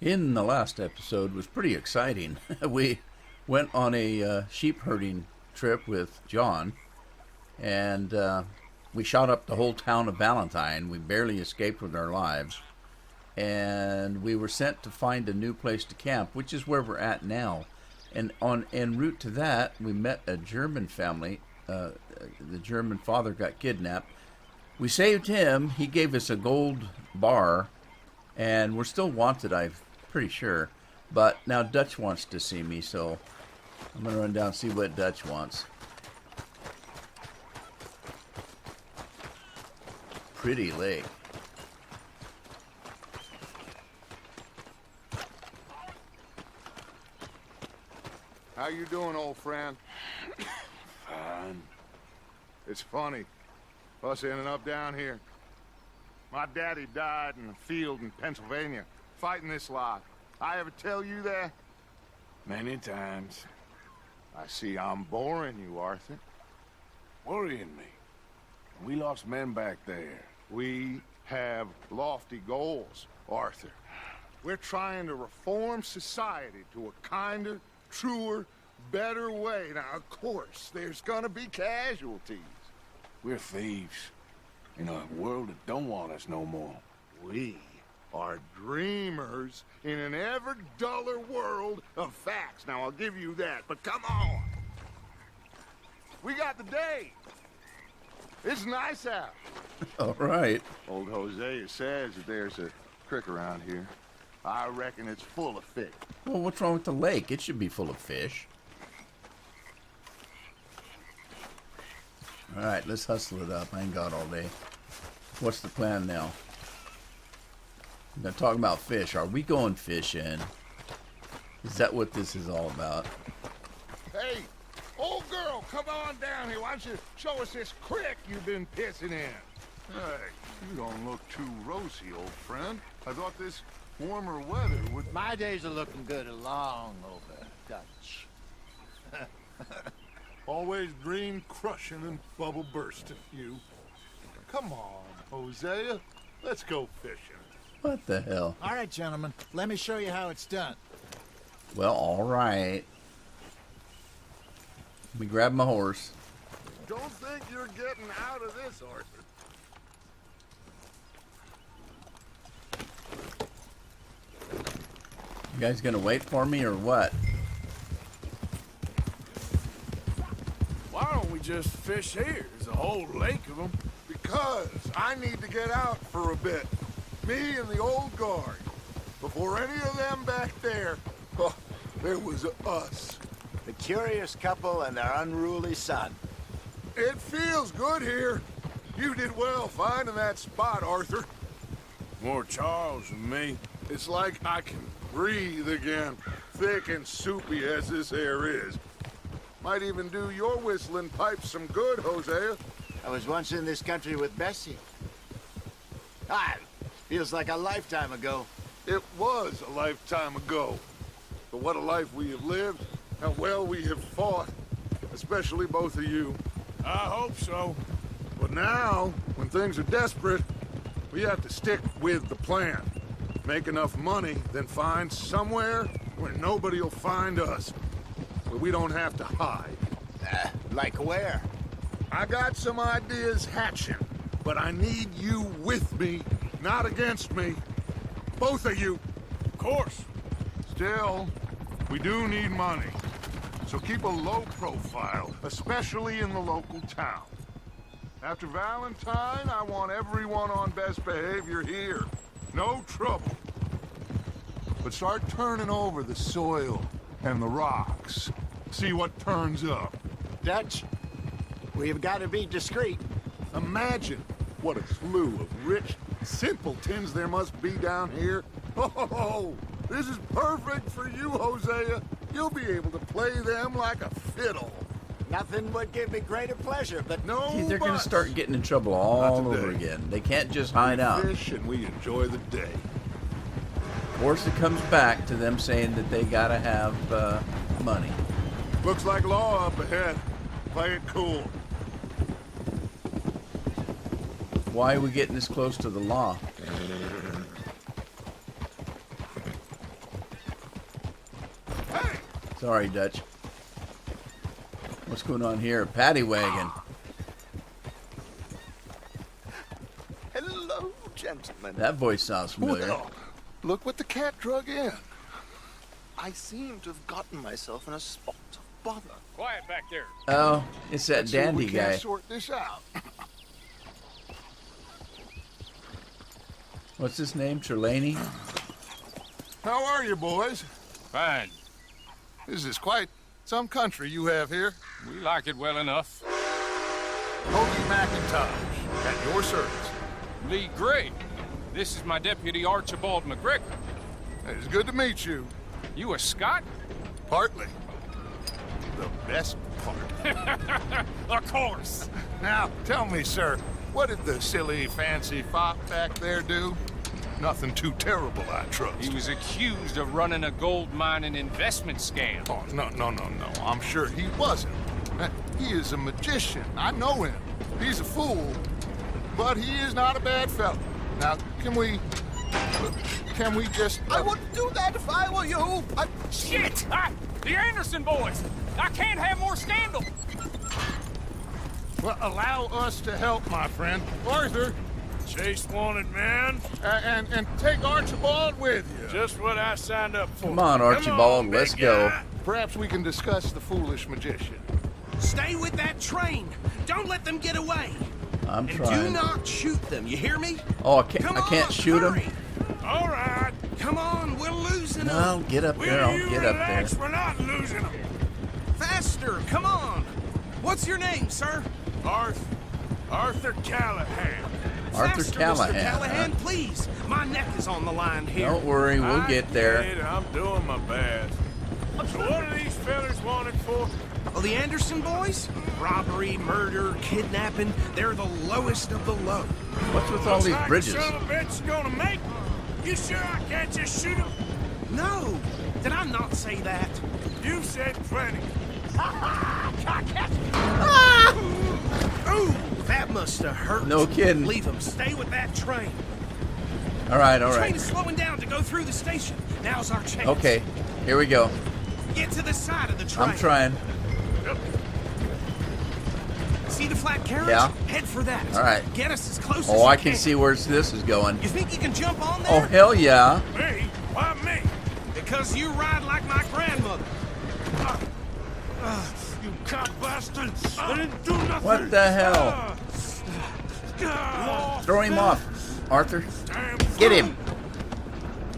In the last episode was pretty exciting. We went on a sheep herding trip with John, and we shot up the whole town of Valentine. We barely escaped with our lives, and we were sent to find a new place to camp, which is where we're at now. And on en route to that, we met a German family. The German father got kidnapped. We saved him. He gave us a gold bar, and we're still wanted, I'm pretty sure. But now Dutch wants to see me, so I'm going to run down and see what Dutch wants. Pretty lake. How you doing, old friend? Fine. It's funny, us ending up down here. My daddy died in a field in Pennsylvania, fighting this lot. I ever tell you that? Many times. I see I'm boring you, Arthur. Worrying me. We lost men back there. We have lofty goals, Arthur. We're trying to reform society to a kinder, truer, better way. Now, of course, there's gonna be casualties. We're thieves. In a world that don't want us no more. We are dreamers in an ever duller world of facts. Now, I'll give you that, but come on. We got the day. It's nice out. All right. Old Hosea says that there's a creek around here. I reckon it's full of fish. Well, what's wrong with the lake? It should be full of fish. All right, let's hustle it up. I ain't got all day. What's the plan now? I'm going to talk about fish. Are we going fishing? Is that what this is all about? Hey, old girl, come on down here. Why don't you show us this creek you've been pissing in? Hey, you don't look too rosy, old friend. I thought this warmer weather would... My days are looking good along over, Dutch. Always dream crushing and bubble bursting, you. Come on, Hosea. Let's go fishing. What the hell? All right, gentlemen, let me show you how it's done. Well, all right. Let me grab my horse. Don't think you're getting out of this, Arthur. You guys gonna wait for me or what? Why don't we just fish here? There's a whole lake of them. Because I need to get out for a bit. Me and the old guard. Before any of them back there, oh, there was us. The curious couple and their unruly son. It feels good here. You did well finding that spot, Arthur. More Charles than me. It's like I can breathe again, thick and soupy as this air is. Might even do your whistling pipes some good, Hosea. I was once in this country with Bessie. Ah, feels like a lifetime ago. It was a lifetime ago. But what a life we have lived. How well we have fought. Especially both of you. I hope so. But now, when things are desperate, we have to stick with the plan. Make enough money, then find somewhere where nobody will find us. Where we don't have to hide. Like where? I got some ideas hatching, but I need you with me, not against me. Both of you. Of course. Still, we do need money. So keep a low profile, especially in the local town. After Valentine, I want everyone on best behavior here. No trouble. But start turning over the soil and the rocks. See what turns up. Dutch, we've got to be discreet. Imagine what a slew of rich simpletons there must be down here. Oh, this is perfect for you, Hosea. You'll be able to play them like a fiddle. Nothing would give me greater pleasure, but No, See, they're gonna buts. start getting in trouble all Not over today. again. They can't just hide out. Fish and we enjoy the day. Of course, it comes back to them saying that they gotta have money. Looks like law up ahead. Play it cool. Why are we getting this close to the law? Sorry, Dutch. What's going on here? Paddy wagon. Hello, gentlemen. That voice sounds familiar. Well, look what the cat drug in. I seem to have gotten myself in a spot of bother. Quiet back there. Oh, it's that Let's see if dandy we can't guy. sort this out. What's his name? Trelawney? How are you, boys? Fine. This is quite some country you have here. We like it well enough. Hoagie McIntosh, at your service. Lee Gray. This is my deputy Archibald McGregor. It's good to meet you. You a Scot? Partly. The best part. Of course. Now, tell me, sir, what did the silly, fancy fop back there do? Nothing too terrible, I trust. He was accused of running a gold mining investment scam. Oh, no. I'm sure he wasn't. He is a magician. I know him. He's a fool, but he is not a bad fellow. Now, can we just... I wouldn't do that if I were you. Shit! The Anderson boys! I can't have more scandal! Well, allow us to help, my friend. Arthur, Chase wanted, man. and take Archibald with you. Just what I signed up for. Come on, Archibald. big Let's go. guy. Perhaps we can discuss the foolish magician. Stay with that train. Don't let them get away. I'm And do trying. not shoot them. You hear me? Oh, I Come can't on, shoot him? hurry. All right. Come on, we're losing them. No, get up there. I'll get up there. We're not losing them. Faster, come on. What's your name, sir? Arthur Callahan. Arthur Faster, Callahan. Mr. Callahan, huh? please. My neck is on the line here. Don't worry, we'll get there. I'm doing my best. So what are these fellas wanted for? Oh, the Anderson boys? Robbery, murder, kidnapping. They're the lowest of the low. What's with all these Looks like bridges? the son of a bitch is gonna make me. You sure I can't just shoot him? No, did I not say that? You said plenty. Ooh, that must have hurt. No kidding. Leave them. Stay with that train. All right. The train is slowing down to go through the station. Now's our chance. Okay, here we go. Get to the side of the train. I'm trying. See the flat carriage? Yeah. Head for that. All right. Get us as close as Oh, you I can see where this is going. You think you can jump on there? Oh, hell yeah. Me? Why me? Because you ride like my grandmother. You cop bastard! I didn't do nothing! What the hell? Throw him off, Arthur. Damn Get him.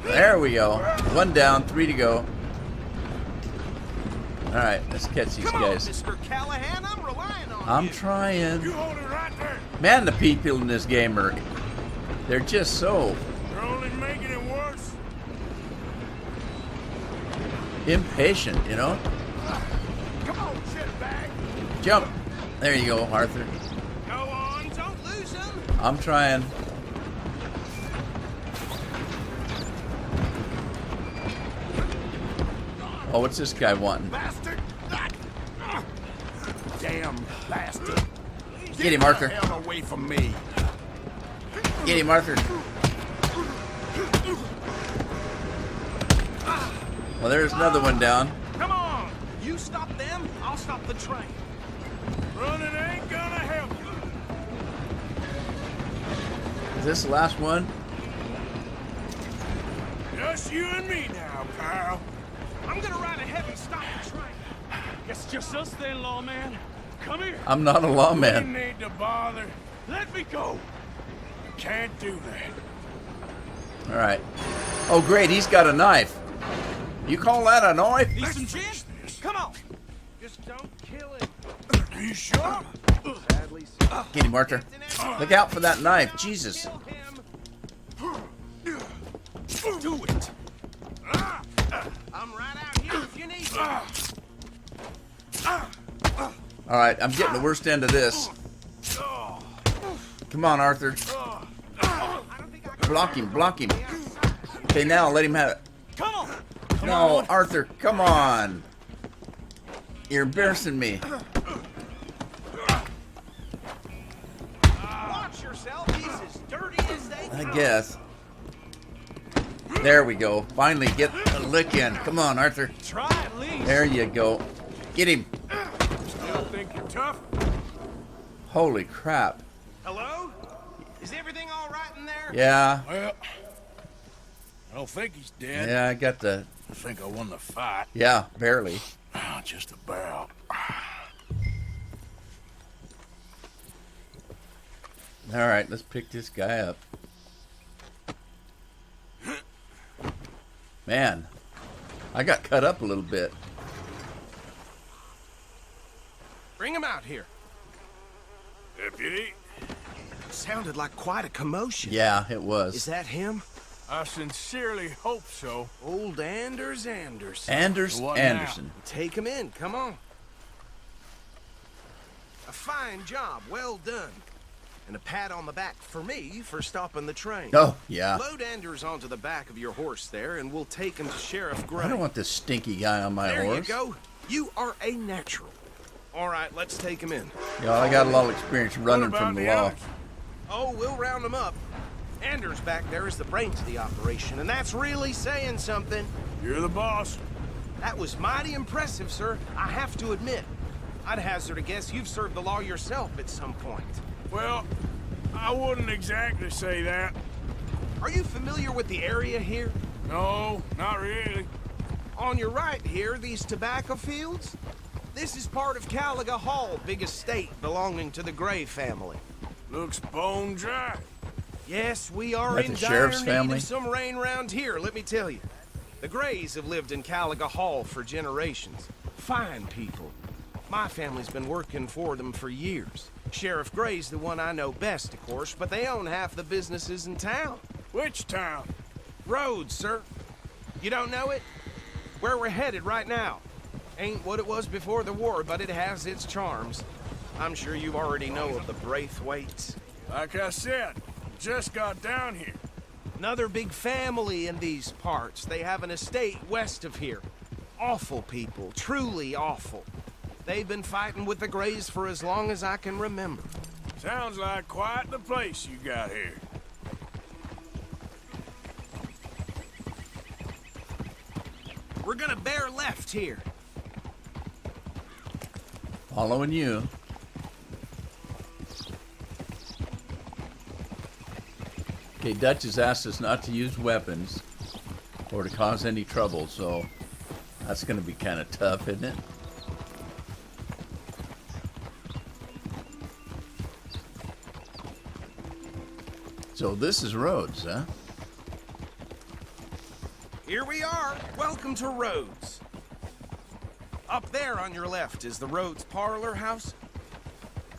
There we go. 1 down, 3 to go. All right, let's catch these Come guys. on, Mr. Callahan. I'm relying on I'm you. trying. You hold it right there. Man, the people in this game they're just so You're only making it worse. impatient, you know? Come on, shitbag. Jump. There you go, Arthur. Go on. Don't lose them. I'm trying. Oh, what's this guy wanting? Bastard! Damn bastard! Get him, Arthur. Hell away from me! Get him, Arthur. Well, there's another one down. Come on. You stop them, I'll stop the train. Running ain't gonna help you. Is this the last one? Just you and me now, pal. I'm gonna ride ahead and stop the train. Guess it's just us then, lawman. Come here. I'm not a You lawman. need to bother. Let me go. You can't do that. All right. Oh, great. He's got a knife. You call that a knife? Need some gin? Come on. Just don't kill it. You sure? Get him, Arthur. Look out for that knife. Jesus. Kill him. Do it. I'm right out here if you need me. All right. I'm getting the worst end of this. Come on, Arthur. Block him. Block him. Okay, now let him have it. Come on. No, Arthur. Come on. You're embarrassing me. Watch yourself. He's as dirty as they I come. guess. There we go. Finally get a lick in. Come on, Arthur. Try it, Lee. please. There you go. Get him. Still think you're tough? Holy crap. Hello? Is everything all right in there? Yeah. Well, I don't think he's dead. Yeah, I got the... I think I won the fight. Yeah, barely. Just about. All right, let's pick this guy up. Man, I got cut up a little bit. Bring him out here. Deputy, Sounded like quite a commotion. Yeah, it was. Is that him? I sincerely hope so. Old Anders Anderson. Anders What now? Anderson. Take him in, come on. A fine job, well done. And a pat on the back for me for stopping the train. Oh, yeah. Load Anders onto the back of your horse there, and we'll take him to Sheriff Gray. I don't want this stinky guy on my there horse. you go. You are a natural. All right, let's take him in. Yeah, I got a lot of experience running What from about the law. others? Oh, we'll round him up. Anders back there is the brains of the operation, and that's really saying something. You're the boss. That was mighty impressive, sir. I have to admit. I'd hazard a guess you've served the law yourself at some point. Well, I wouldn't exactly say that. Are you familiar with the area here? No, not really. On your right here, these tobacco fields? This is part of Caliga Hall, big estate belonging to the Gray family. Looks bone dry. Yes, we are That in the dire sheriff's need family? of some rain round here, let me tell you. The Grays have lived in Caliga Hall for generations. Fine people. My family's been working for them for years. Sheriff Gray's the one I know best, of course, but they own half the businesses in town. Which town? Rhodes, sir. You don't know it? Where we're headed right now. Ain't what it was before the war, but it has its charms. I'm sure you already know of the Braithwaites. Like I said, just got down here. Another big family in these parts. They have an estate west of here. Awful people, truly awful. They've been fighting with the Grays for as long as I can remember. Sounds like quite the place you got here. We're gonna bear left here. Following you. Okay, Dutch has asked us not to use weapons or to cause any trouble, so that's going to be kind of tough, isn't it? So this is Rhodes, huh? Here we are. Welcome to Rhodes. Up there on your left is the Rhodes Parlor House.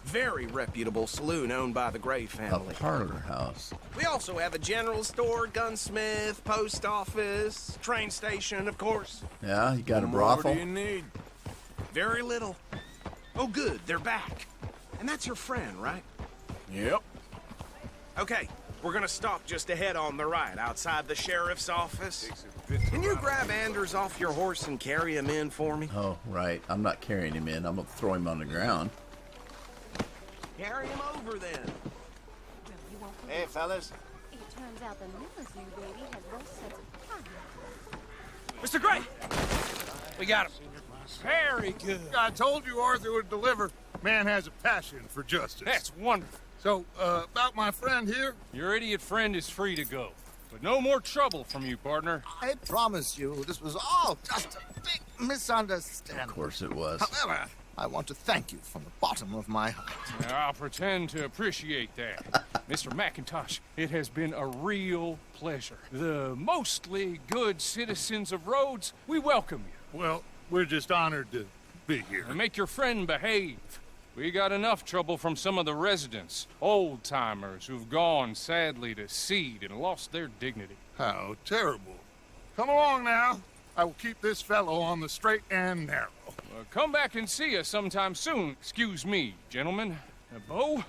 Very reputable saloon owned by the Gray A family. parlor house. We also have a general store, gunsmith, post office, train station, of course. Yeah, you got a What more brothel? do you need? Very little. Oh, good, they're back. And that's your friend, right? Yep. Okay, we're gonna stop just ahead on the right, outside the sheriff's office. Can you grab Anders off your horse and carry him in for me? Oh, right. I'm not carrying him in. I'm going to throw him on the ground. Carry him over then. Hey, fellas. It turns out the newest new baby has both sets of Mr. Gray! We got him. Very good. I told you Arthur would deliver. Man has a passion for justice. That's wonderful. So, about my friend here, Your idiot friend is free to go. But no more trouble from you, partner. I promise you, this was all just a big misunderstanding. Of course it was. However, I want to thank you from the bottom of my heart. Now, I'll pretend to appreciate that. Mr. McIntosh, it has been a real pleasure. The mostly good citizens of Rhodes, we welcome you. well, we're just honored to be here. And make your friend behave. We got enough trouble from some of the residents, old-timers who've gone, sadly, to seed and lost their dignity. How terrible. Come along now. I will keep this fellow on the straight and narrow. Come back and see us sometime soon. Excuse me, gentlemen. Bo,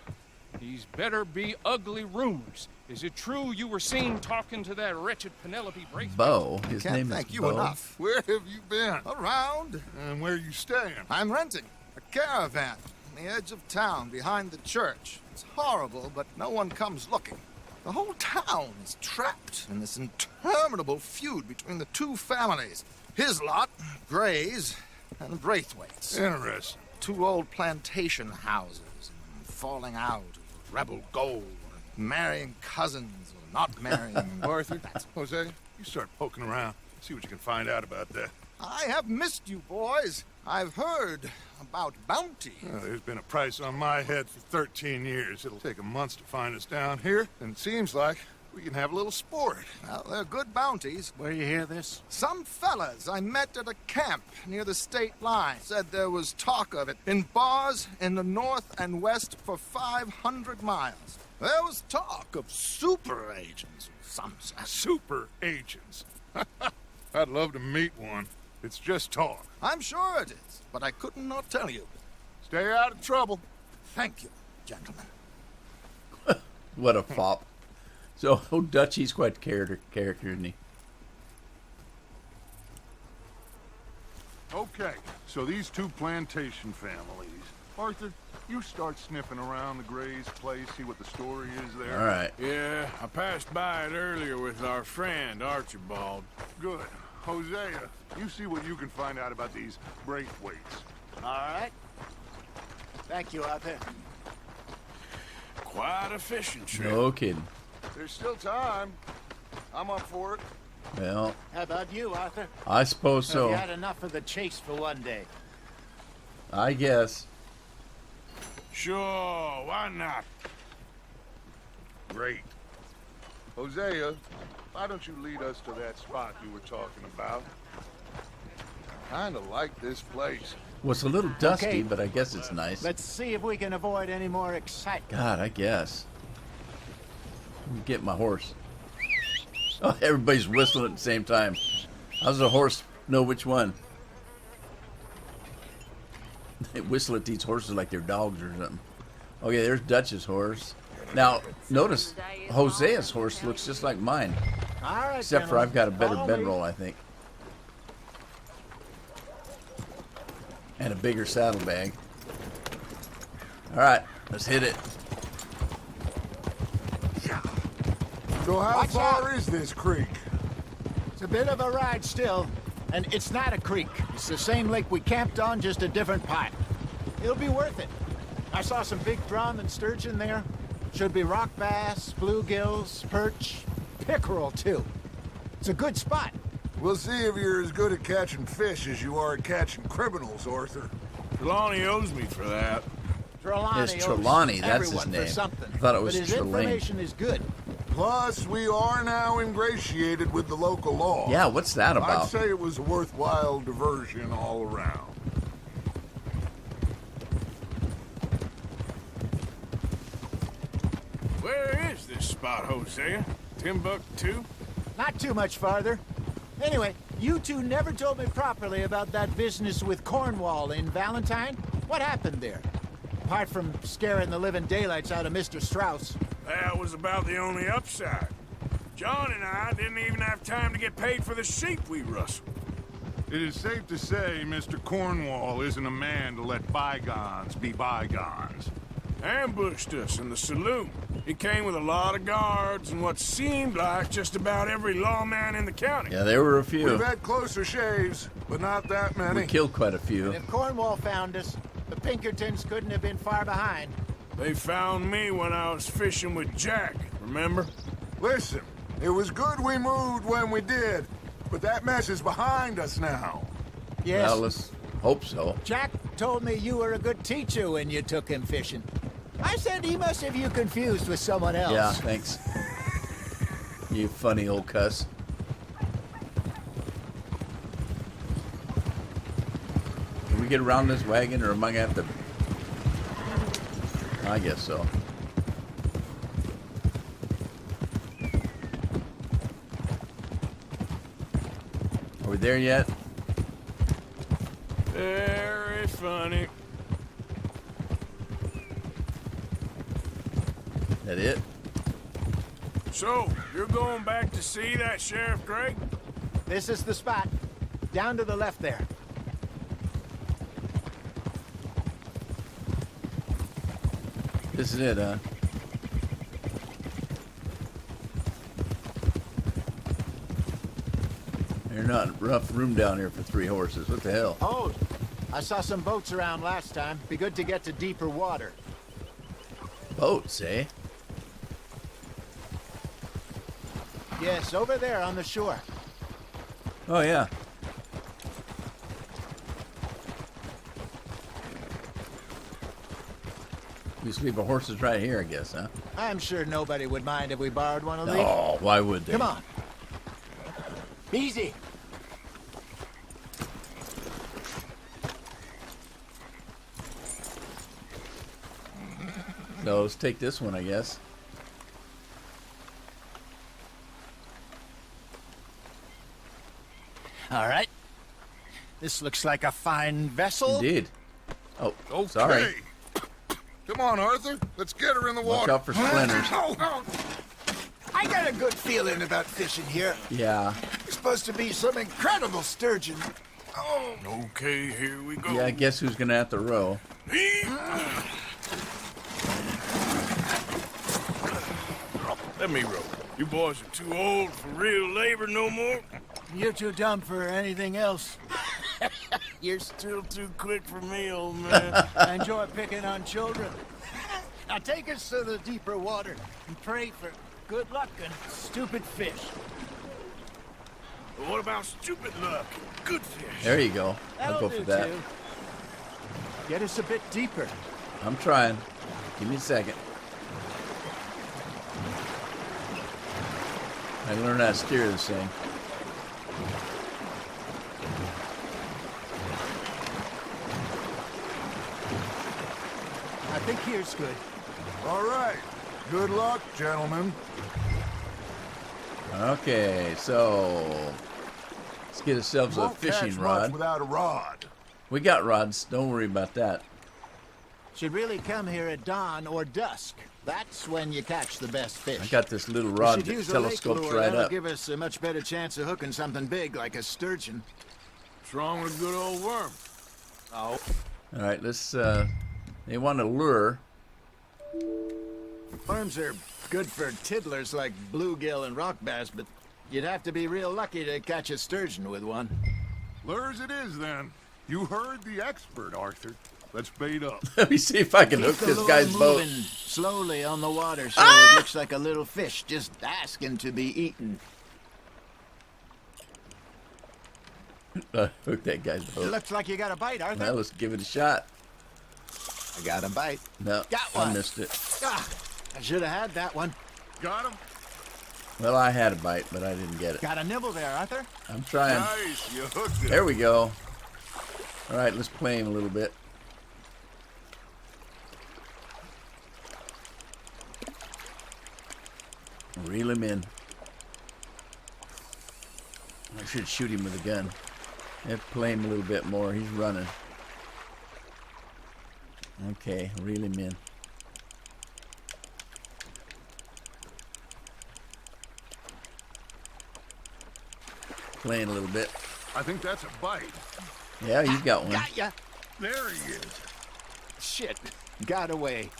these better be ugly rumors. Is it true you were seen talking to that wretched Penelope Braithwaite? Bo. His Can't name thank is you Bo. enough. Where have you been? Around, And where you staying? I'm renting a caravan on the edge of town behind the church. It's horrible, but no one comes looking. The whole town is trapped in this interminable feud between the two families. His lot Grays and Braithwaites. Interesting. Two old plantation houses, and falling out of rebel gold, and marrying cousins or not marrying. Arthur, Jose, you start poking around. See what you can find out about that. I have missed you, boys. I've heard about bounty. Well, there's been a price on my head for 13 years. It'll take 'em months to find us down here, and it seems like we can have a little sport. Well, they're good bounties. Where you hear this? Some fellas I met at a camp near the state line said there was talk of it in bars in the north and west for 500 miles. There was talk of super agents of some sort. Super agents. I'd love to meet one. It's just talk. I'm sure it is, but I couldn't not tell you. Stay out of trouble. Thank you, gentlemen. What a fop. So, old Dutch, he's quite a character, isn't he? Okay, so these two plantation families. Arthur, you start sniffing around the Gray's place, see what the story is there. All right. Yeah, I passed by it earlier with our friend Archibald. Good. Hosea, you see what you can find out about these Braithwaites. All right. Thank you, Arthur. Quite a fishing trip. No kidding. There's still time. I'm up for it. Well, How about you, Arthur? I suppose Have you so. had enough of the chase for one day? I guess. Sure, why not? Great. Hosea, why don't you lead us to that spot you were talking about? Kinda like this place. Well, it's a little dusty, Okay. but I guess it's nice. Let's see if we can avoid any more excitement. God, I guess. Let me get my horse. Oh, everybody's whistling at the same time. How does a horse know which one? They whistle at these horses like they're dogs or something. Okay, there's Dutch's horse. Now, notice Hosea's horse looks just like mine, All right, except for gentlemen, I've got a better follow me. bedroll, I think. And a bigger saddlebag. All right, let's hit it. So how Watch far out. is this creek? It's a bit of a ride still, and it's not a creek. It's the same lake we camped on, just a different part. It'll be worth it. I saw some big drum and sturgeon there. Should be rock bass, bluegills, perch, pickerel too. It's a good spot. We'll see if you're as good at catching fish as you are at catching criminals, Arthur. Trelawney owes me for that. Trelawney It's owes Trelawney, that's his everyone name. for something. I thought it was but his Trelane. information is good. Plus, we are now ingratiated with the local law. Yeah, what's that I'd about? say it was a worthwhile diversion all around. Where is this spot, Hosea? Timbuktu? Not too much farther. Anyway, you two never told me properly about that business with Cornwall in Valentine. What happened there? Apart from scaring the living daylights out of Mr. Strauss. That was about the only upside. John and I didn't even have time to get paid for the sheep we rustled. It is safe to say Mr. Cornwall isn't a man to let bygones be bygones. Ambushed us in the saloon. He came with a lot of guards and what seemed like just about every lawman in the county. Yeah, there were a few. We've had closer shaves, but not that many. We killed quite a few. If Cornwall found us, the Pinkertons couldn't have been far behind. They found me when I was fishing with Jack, remember? Listen, it was good we moved when we did, but that mess is behind us now. Yes, Well, let's hope so. Jack told me you were a good teacher when you took him fishing. I said he must have you confused with someone else. Yeah, thanks. You funny old cuss. Can we get around this wagon, or am I gonna have to? I guess so. Are we there yet? Very funny. That it? So, you're going back to see that Sheriff Gray? This is the spot. Down to the left there. This is it, huh? There's not enough room down here for 3 horses. What the hell? Hold! I saw some boats around last time. Be good to get to deeper water. Boats, eh? Yes, over there on the shore. Oh, yeah. We just leave our horses right here, I guess, huh? I'm sure nobody would mind if we borrowed one of these. Oh, why would they? Come on. Easy. No, let's take this one, I guess. All right. This looks like a fine vessel. Indeed. Oh, Okay. sorry. Come on, Arthur. Let's get her in the Watch water. out for splinters. I got a good feeling about fishing here. Yeah. It's supposed to be some incredible sturgeon. Okay, here we go. Yeah, I guess who's going to have to row? Let me row. You boys are too old for real labor no more. You're too dumb for anything else. You're still too quick for me, old man. I enjoy picking on children. Now take us to the deeper water and pray for good luck and stupid fish. But what about stupid luck? Good fish. There you go. I'll That'll go for do, that. too. Get us a bit deeper. I'm trying. Give me a second. I learned how to steer this thing. I think here's good. All right. Good luck, gentlemen. Okay, so let's get ourselves a Won't fishing catch rod. much without a rod. We got rods. Don't worry about that. Should really come here at dawn or dusk. That's when you catch the best fish. I got this little We rod should that use a lake telescopes lure. right That'll up. give us a much better chance of hooking something big like a sturgeon. What's wrong with a good old worm? Oh. All right, let's. They want a lure. Worms are good for tiddlers like bluegill and rock bass, but you'd have to be real lucky to catch a sturgeon with one. Lures it is, then. You heard the expert, Arthur. Let's bait up. Let me see if I can hook Keep the this lure guy's boat. moving slowly on the water so it looks like a little fish just asking to be eaten. Hook that guy's It boat. looks like you got a bite, Arthur. Now let's give it a shot. I got a bite. No, Got I one. missed it. Ah, I should have had that one. Got him? Well, I had a bite, but I didn't get it. Got a nibble there, Arthur. I'm trying. Nice. You hooked it. There we go. All right, let's play him a little bit. Reel him in. I should shoot him with a gun. I have to play him a little bit more. He's running. Okay, reel him in. Playing a little bit. I think that's a bite. Yeah, he's got one. Got ya. There he is. Shit. Got away.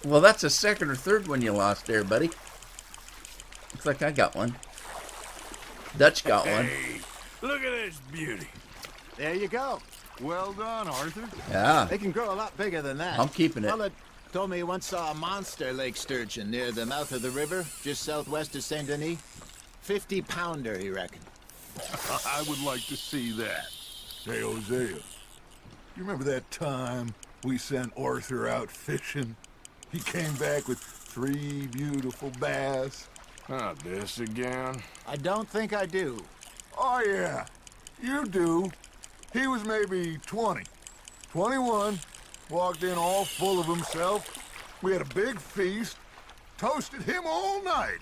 Well, that's a second or third one you lost there, buddy. Looks like I got one. Dutch got one. Hey, look at this beauty. There you go. Well done, Arthur. Yeah, They can grow a lot bigger than that. I'm keeping it. Fella told me he once saw a monster lake sturgeon near the mouth of the river, just southwest of Saint Denis. 50-pounder, he reckoned. I would like to see that. Hey, Hosea. You remember that time we sent Arthur out fishing? He came back with 3 beautiful bass. Not this again. I don't think I do. Oh, yeah. You do. He was maybe 20. 21. Walked in all full of himself. We had a big feast. Toasted him all night.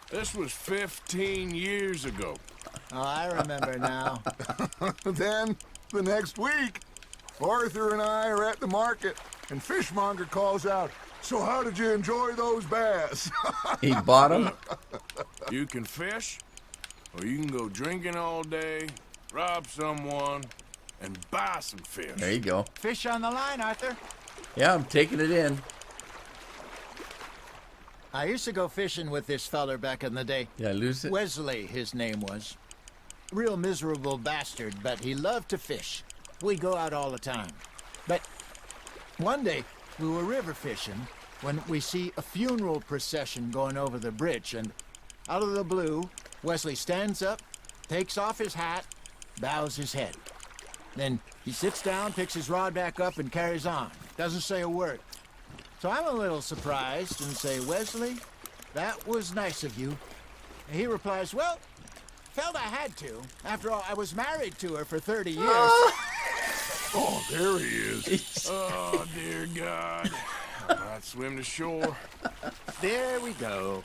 This was 15 years ago. Oh, I remember now. Then, the next week, Arthur and I are at the market, and Fishmonger calls out, "So how did you enjoy those bass?" He bought them. You can fish, or you can go drinking all day, rob someone, and buy some fish. There you go. Fish on the line, Arthur. Yeah, I'm taking it in. I used to go fishing with this feller back in the day. Did I lose it? Wesley, his name was. real miserable bastard, but he loved to fish. We'd go out all the time. But one day, we were river fishing when we see a funeral procession going over the bridge, and out of the blue, Wesley stands up, takes off his hat, bows his head. Then he sits down, picks his rod back up, and carries on. Doesn't say a word. So I'm a little surprised and say, Wesley, that was nice of you. And he replies, well, felt I had to. After all, I was married to her for 30 years. Oh, there he is. Oh, dear God. I'd swim to shore. There we go.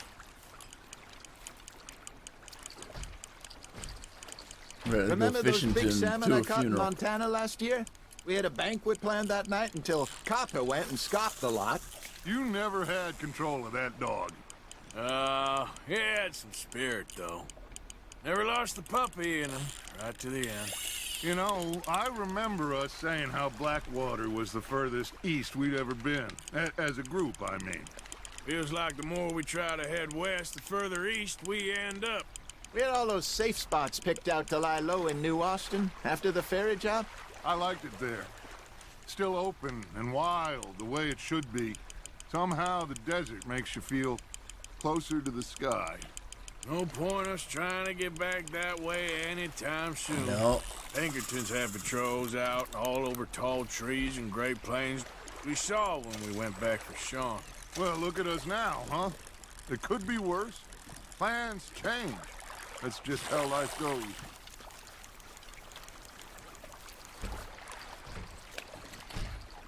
Remember those big salmon I caught in Montana last year? We had a banquet planned that night until Copper went and scoffed the lot. You never had control of that dog. He had some spirit, though. Never lost the puppy in him, right to the end. You know, I remember us saying how Blackwater was the furthest east we'd ever been. As a group, I mean. Feels like the more we try to head west, the further east we end up. We had all those safe spots picked out to lie low in New Austin after the ferry job. I liked it there. Still open and wild, the way it should be. Somehow the desert makes you feel closer to the sky. No point us trying to get back that way anytime soon. No. Pinkertons have patrols out all over tall trees and Great Plains. We saw when we went back for Sean. Well, look at us now, huh? It could be worse. Plans change. That's just how life goes.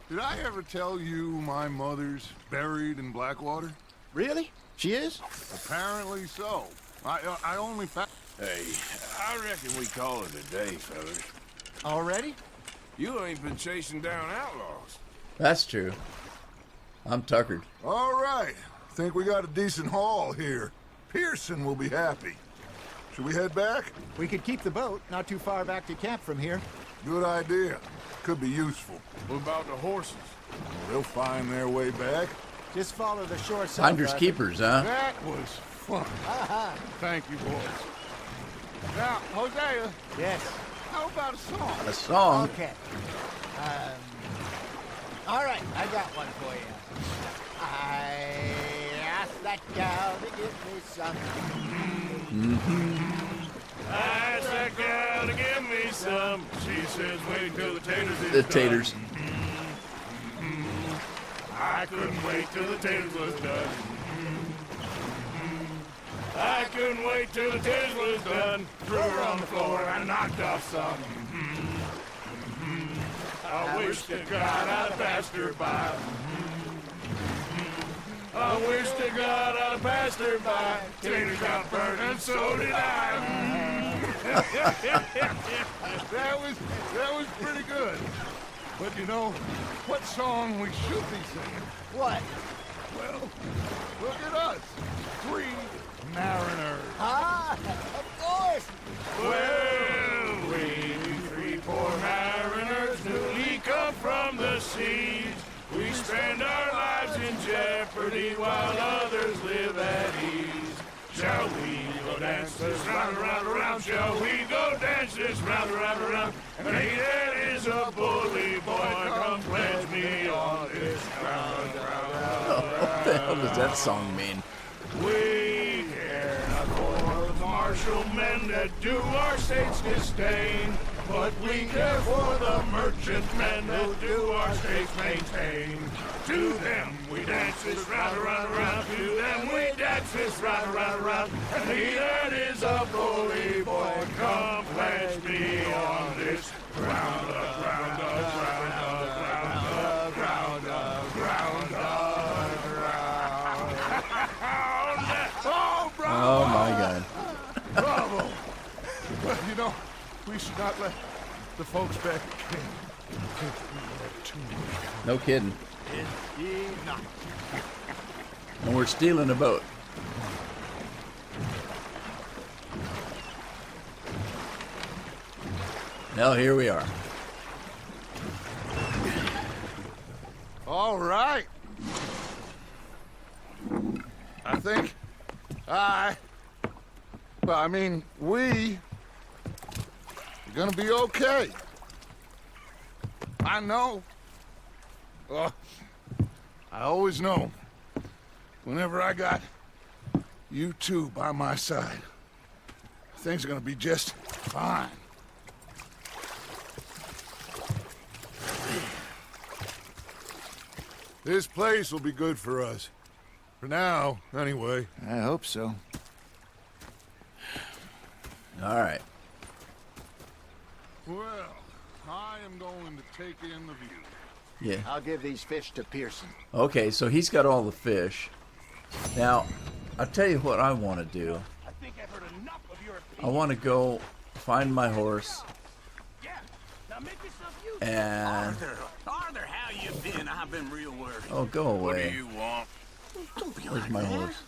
Did I ever tell you my mother's buried in Blackwater? Really? She is? Apparently so. I only found... Hey, I reckon we call it a day, fellas. Already? You ain't been chasing down outlaws. That's true. I'm tuckered. All right. Think we got a decent haul here. Pearson will be happy. Should we head back? We could keep the boat not too far back to camp from here. Good idea. Could be useful. What about the horses? They'll find their way back. Just follow the shore south. Finders Arthur. keepers, huh? That was fun. Thank you, boys. Now, Hosea, Yes. how about a song? A song. Okay. All right, I got one for you. I asked that gal to give me some. I asked that gal to give me some. She says, wait till the taters is The taters. done. I couldn't wait till the taters was done. I couldn't wait till the taters was done. Threw her on the floor and I knocked off some. I wish to God I'd passed her by. I wish to God I'd passed her by. Taters got burned and so did I. That was pretty good. But you know, what song we should be singing? What? Well, look at us. 3 mariners. Ah, of course. Well, we 3 poor mariners newly come from the seas. We spend our lives in jeopardy while others live at ease. Shall we go dance this round, around, around? Shall we go dance this round, around, around? And he that is a bully boy, come pledge me on this ground, What the hell does that song mean? We care not for the martial men that do our state's disdain, but we care for the merchant men that do our state's maintain. To them we dance this round, around, around. To them we dance this round, around, around. And he that is a bully boy, come pledge me on this ground, ground, ground, ground, ground, ground, ground, ground. Oh, bravo! Oh my God. Bravo! Well, you know, we should not let the folks back at camp think we have too much. No kidding. Indeed not. And we're stealing a boat. Well, here we are. All right. I think we gonna be okay. I know. I always know. Whenever I got you two by my side, things are gonna be just fine. This place will be good for us. For now, anyway. I hope so. All right. Well, I am going to take in the view. Yeah. I'll give these fish to Pearson. Okay, so he's got all the fish. Now, I'll tell you what I want to do. I think I've heard enough of your I want to go find my horse Yeah. Now make yourself useful. and... Arthur, how you been? I've been real worried. Oh, go away. You want? Don't be Where's like my that. horse?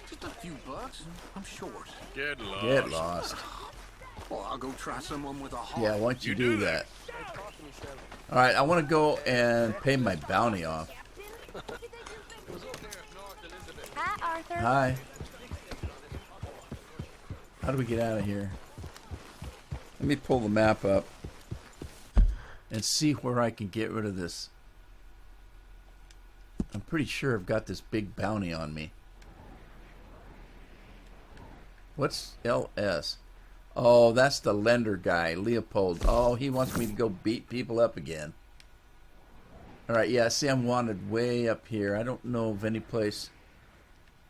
Just a few bucks. I'm short. Get lost. Get lost. Well, I'll go try someone with a heart. Yeah, why don't you do that? All right, I want to go and pay my bounty off. Hi, Arthur. Hi. How do we get out of here? Let me pull the map up and see where I can get rid of this. I'm pretty sure I've got this big bounty on me. What's LS? Oh, that's the lender guy, Leopold. Oh, he wants me to go beat people up again. Alright, yeah, see, I'm wanted way up here. I don't know of any place.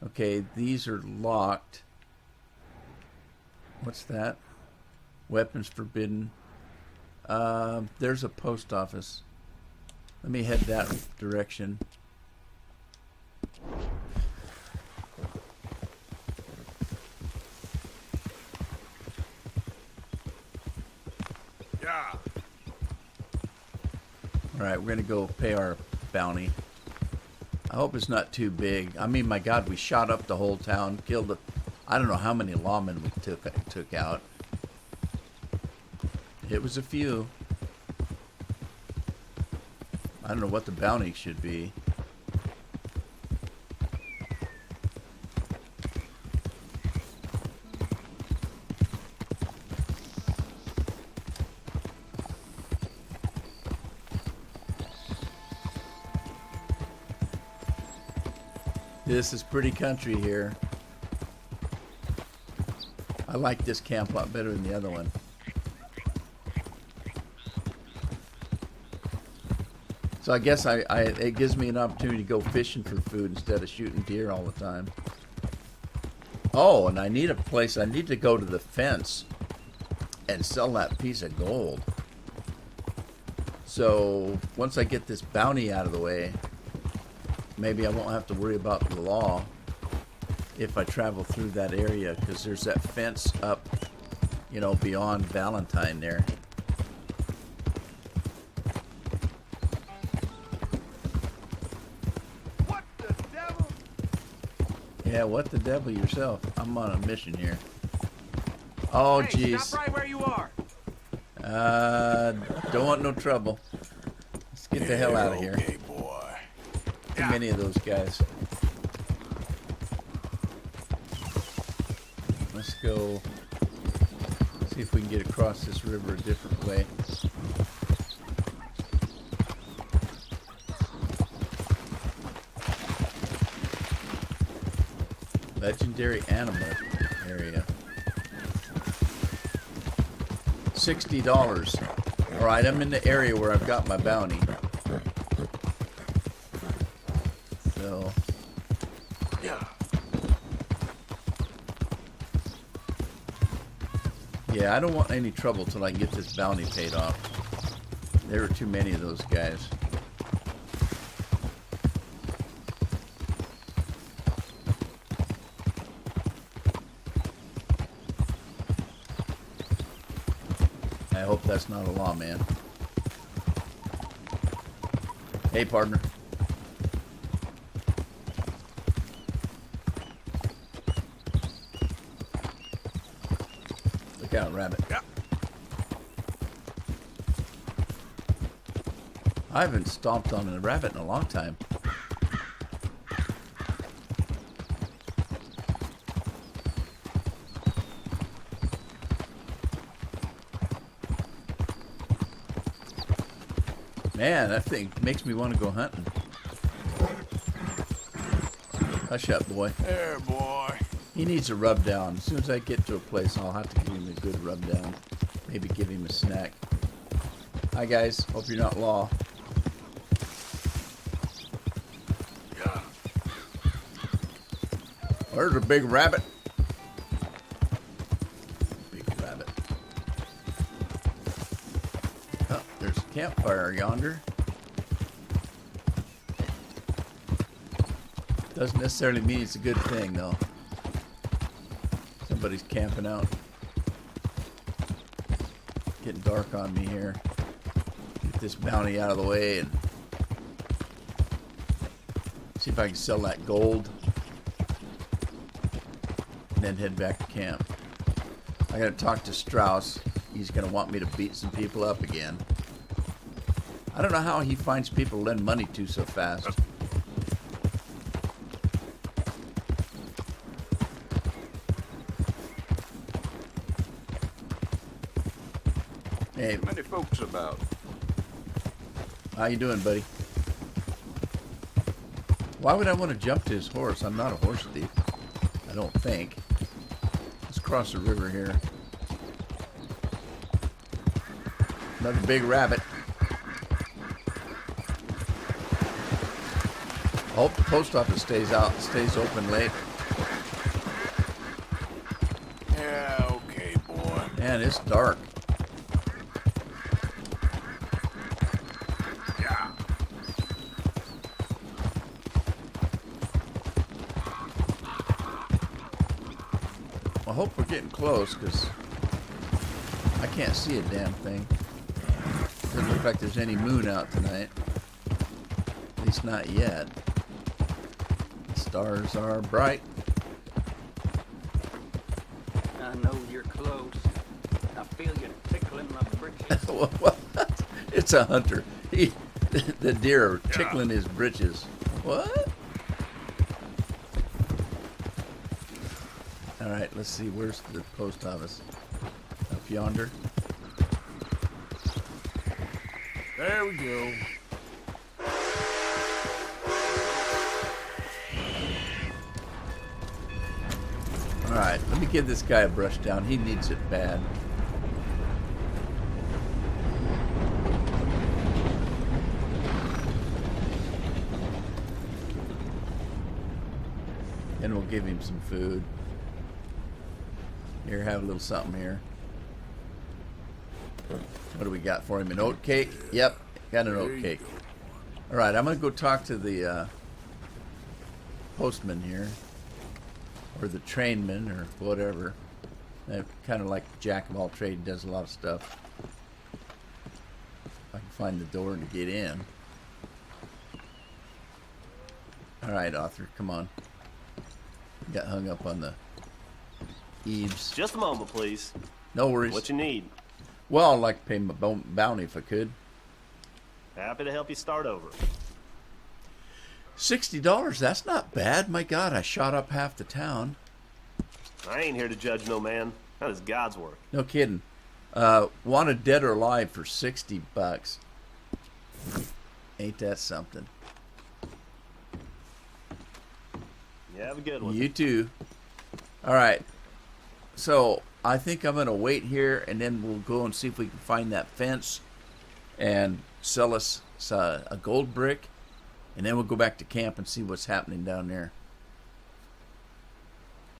Okay, these are locked. What's that? Weapons forbidden. There's a post office. Let me head that direction. Yeah. Alright, we're gonna go pay our bounty. I hope it's not too big. I mean, my God, we shot up the whole town, killed the... I don't know how many lawmen we took out. It was a few. I don't know what the bounty should be. This is pretty country here. I like this camp a lot better than the other one. So I guess it gives me an opportunity to go fishing for food instead of shooting deer all the time. Oh, and I need a place. I need to go to the fence and sell that piece of gold. So once I get this bounty out of the way, maybe I won't have to worry about the law if I travel through that area, because there's that fence up, you know, beyond Valentine there. What the devil? Yeah, what the devil yourself? I'm on a mission here. Oh, Hey, jeez. stop right where you are. Don't want no trouble. Let's get the hell out of here. Okay, boy. Too many of those guys. Let's go see if we can get across this river a different way. Legendary animal area. $60. Alright, I'm in the area where I've got my bounty. So yeah, I don't want any trouble till I can get this bounty paid off. There are too many of those guys. I hope that's not a lawman. Hey, partner. Look out, rabbit. Yeah. I haven't stomped on a rabbit in a long time. Man, that thing makes me want to go hunting. Hush up, boy. There, boy. He needs a rub down. As soon as I get to a place, I'll have to give him a good rub down. Maybe give him a snack. Hi, guys. Hope you're not law. There's a big rabbit. Big rabbit. Oh, there's a campfire yonder. Doesn't necessarily mean it's a good thing, though. Somebody's camping out. Getting dark on me here. Get this bounty out of the way and see if I can sell that gold. And then head back to camp. I gotta talk to Strauss. He's gonna want me to beat some people up again. I don't know how he finds people to lend money to so fast. Hey, Many folks about. how you doing, buddy? Why would I want to jump to his horse? I'm not a horse thief. I don't think. Let's cross the river here. Another big rabbit. I hope the post office stays open late. Yeah, okay, boy. Man, it's dark. Yeah. I hope we're getting close, because I can't see a damn thing. Doesn't look like there's any moon out tonight. At least not yet. The stars are bright. I know you're close. I feel you tickling my britches. Well, it's a hunter. The deer are tickling his britches. What? All right, let's see. Where's the post office? Up yonder. There we go. All right, let me give this guy a brush down. He needs it bad. And we'll give him some food. Here, have a little something here. What do we got for him? An oat cake? Yep, got an oat cake. All right, I'm going to go talk to the postman here. Or the trainman, or whatever. Kind of like jack of all trades, does a lot of stuff. If I can find the door to get in. All right, Arthur, come on. Got hung up on the eaves. Just a moment, please. No worries. What you need? Well, I'd like to pay my bounty if I could. Happy to help you start over. $60, that's not bad. My God, I shot up half the town. I ain't here to judge no man. That is God's work. No kidding. Wanted dead or alive for $60. Ain't that something? You have a good one. You too. All right. So I think I'm going to wait here, and then we'll go and see if we can find that fence and sell us a gold brick. And then we'll go back to camp and see what's happening down there.